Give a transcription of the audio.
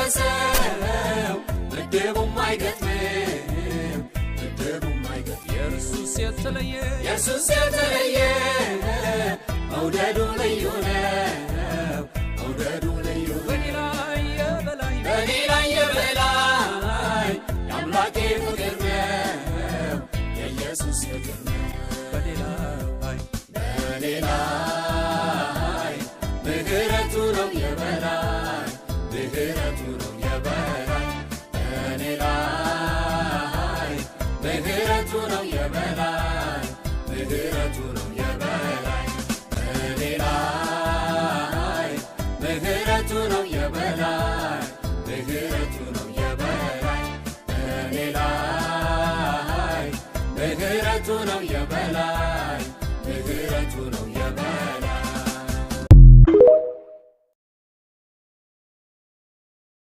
ሰው ምድቡም አይገጥምም ምድቡም አይገጥምም ኢየሱስ የተለየ መውደዱ ልዩ ነው መውደዱ ልዩ በኔ ላይ የበላይ የአምላኬ ፍቅር ነው የኢየሱስ ፍቅር ነው በኔ ላይ ምህረቱ ነው የበላይ ምህረቱ ነው የበላይ በኔ ላይ ምህረቱ ነው የበላይ ምህረቱ ነው የበላይ በኔ ላይ ምህረቱ ነው የበላይ ምህረቱ ነው የበላይ በኔ ላይ ምህረቱ ነው የበላይ